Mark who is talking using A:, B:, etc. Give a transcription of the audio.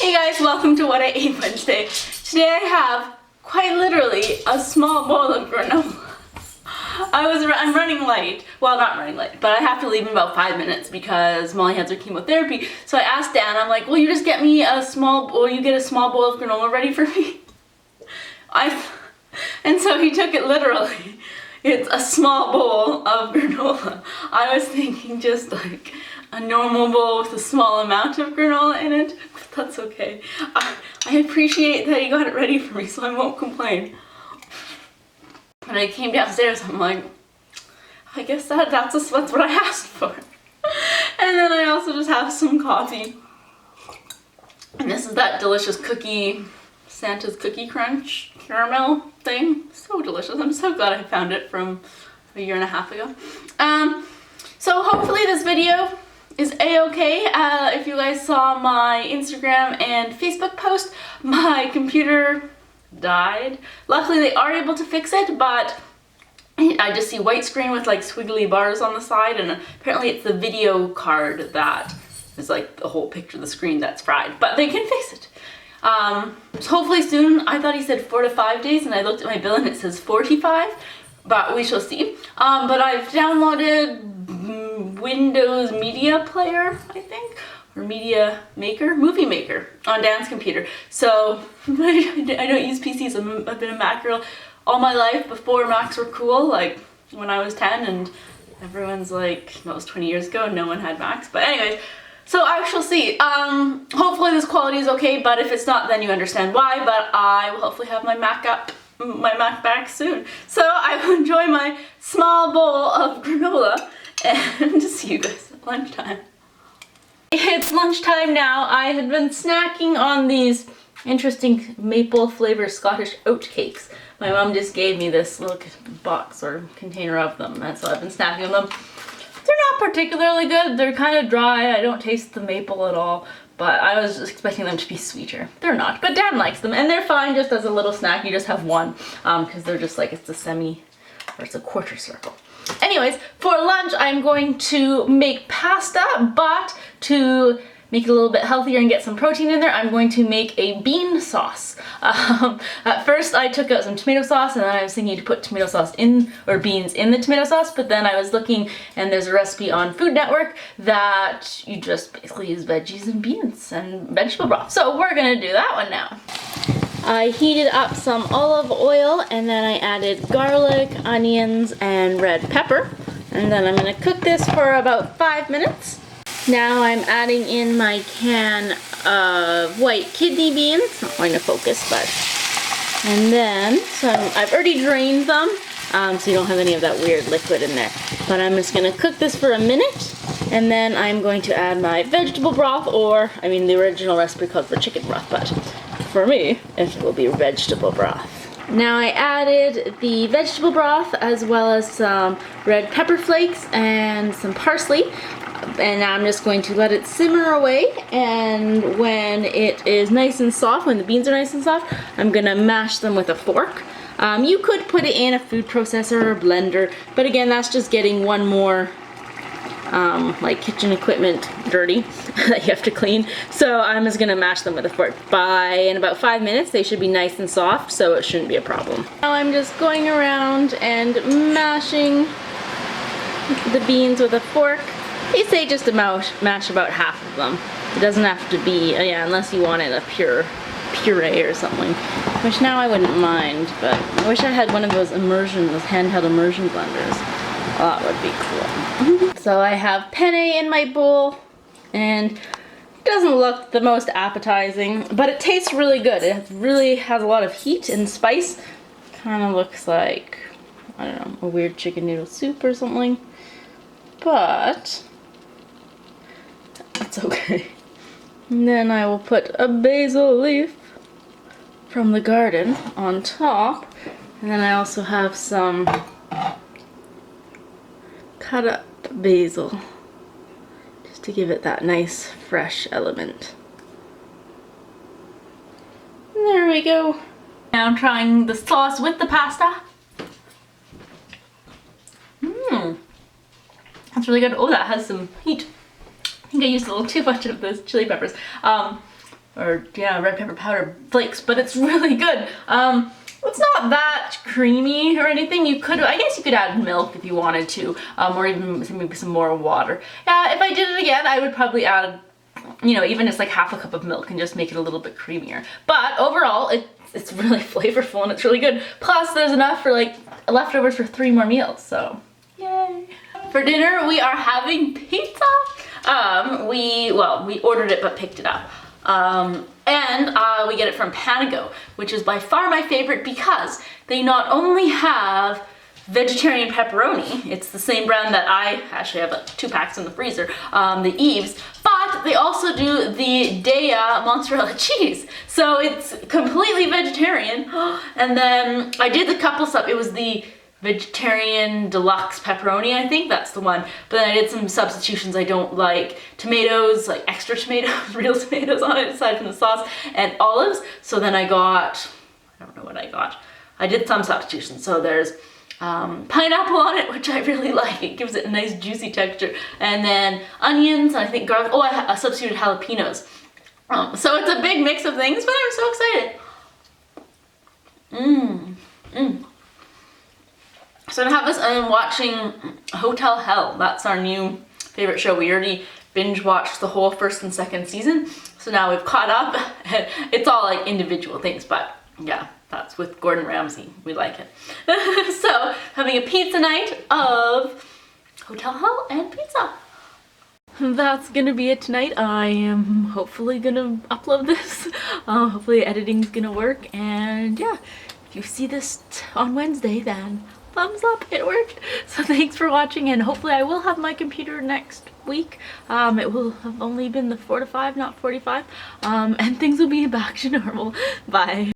A: Hey guys, welcome to What I Ate Wednesday. Today I have, quite literally, a small bowl of granola. I'm running late. Well, not running late, but I have to leave in about 5 minutes because Molly has her chemotherapy. So I asked Dan, I'm like, will you just get me a small bowl of granola ready for me? And so he took it literally. It's a small bowl of granola. I was thinking just like a normal bowl with a small amount of granola in it, but that's okay. I appreciate that he got it ready for me, so I won't complain. When I came downstairs, I'm like, I guess that's what I asked for. And then I also just have some coffee. And this is that delicious cookie, Santa's Cookie Crunch caramel thing. So delicious. I'm so glad I found it from a year and a half ago. So hopefully this video is a-okay. If you guys saw my Instagram and Facebook post, my computer died. Luckily they are able to fix it, but I just see white screen with like squiggly bars on the side, and apparently it's the video card that is like the whole picture of the screen that's fried, but they can fix it. So hopefully soon. I thought he said 4 to 5 days, and I looked at my bill and it says 45, but we shall see. But I've downloaded Windows Media Player, I think, or Movie Maker on Dan's computer. So I don't use PCs. I've been a Mac girl all my life before Macs were cool, like when I was 10, and everyone's like, that was 20 years ago, no one had Macs. But anyways, so I shall see. Hopefully this quality is okay, but if it's not, then you understand why. But I will hopefully have my Mac back soon. So I will enjoy my small bowl of granola and see you guys at lunchtime. It's lunchtime now. I had been snacking on these interesting maple flavor Scottish oat cakes. My mom just gave me this little box or container of them, and so I've been snacking on them. They're not particularly good. They're kind of dry. I don't taste the maple at all, but I was expecting them to be sweeter. They're not, but Dan likes them, and they're fine just as a little snack. You just have one, because they're just like, it's a quarter circle. Anyways, for lunch, I'm going to make pasta, but to make it a little bit healthier and get some protein in there, I'm going to make a bean sauce. At first I took out some tomato sauce, and then I was thinking to put tomato sauce in, or beans in the tomato sauce, but then I was looking and there's a recipe on Food Network that you just basically use veggies and beans and vegetable broth. So we're gonna do that one now. I heated up some olive oil, and then I added garlic, onions, and red pepper. And then I'm gonna cook this for about 5 minutes. Now I'm adding in my can of white kidney beans. Not going to focus, but. And then, so I've already drained them, so you don't have any of that weird liquid in there. But I'm just going to cook this for a minute, and then I'm going to add my vegetable broth, or, I mean, the original recipe called for chicken broth, but for me, it will be vegetable broth. Now I added the vegetable broth as well as some red pepper flakes and some parsley. And now I'm just going to let it simmer away, and when it is nice and soft, when the beans are nice and soft, I'm gonna mash them with a fork. You could put it in a food processor or blender, but again, that's just getting one more like kitchen equipment dirty that you have to clean. So I'm just gonna mash them with a fork. In about 5 minutes, they should be nice and soft, so it shouldn't be a problem. Now I'm just going around and mashing the beans with a fork. They say just to mash about half of them. It doesn't have to be, unless you wanted a puree or something, which now I wouldn't mind, but I wish I had one of those handheld immersion blenders. Oh, that would be cool. So I have penne in my bowl, and it doesn't look the most appetizing, but it tastes really good. It really has a lot of heat and spice. Kind of looks like, I don't know, a weird chicken noodle soup or something, but that's okay. And then I will put a basil leaf from the garden on top. And then I also have some cut up basil, just to give it that nice fresh element. And there we go. Now I'm trying the sauce with the pasta. That's really good. Oh, that has some heat. I think I used a little too much of those chili peppers. or yeah, red pepper powder flakes, but it's really good. It's not that creamy or anything. You could, I guess you could add milk if you wanted to, or even maybe some more water. Yeah, if I did it again, I would probably add, you know, even just like half a cup of milk and just make it a little bit creamier. But overall, it's really flavorful and it's really good. Plus, there's enough for like leftovers for 3 more meals, so yay. For dinner, we are having pizza. We ordered it but picked it up. We get it from Penne, which is by far my favorite because they not only have vegetarian pepperoni, it's the same brand that I actually have 2 packs in the freezer, the Eves, but they also do the Dea mozzarella cheese. So it's completely vegetarian. And then I did the couple stuff. It was the vegetarian deluxe pepperoni, I think that's the one. But then I did some substitutions. I don't like tomatoes, like extra tomatoes, real tomatoes on it aside from the sauce, and olives. So then I got, I don't know what I got. I did some substitutions. So there's pineapple on it, which I really like. It gives it a nice juicy texture. And then onions, and I think garlic. Oh, I substituted jalapenos. So it's a big mix of things, but I'm so excited. So to have this, I'm watching Hotel Hell. That's our new favorite show. We already binge watched the whole 1st and 2nd season. So now we've caught up. It's all like individual things, but yeah, that's with Gordon Ramsay. We like it. So having a pizza night of Hotel Hell and pizza. That's gonna be it tonight. I am hopefully gonna upload this. Hopefully editing's gonna work, and yeah, if you see this on Wednesday, then thumbs up, it worked. So thanks for watching, and hopefully I will have my computer next week. It will have only been the 4 to 5, not 45, and things will be back to normal. Bye.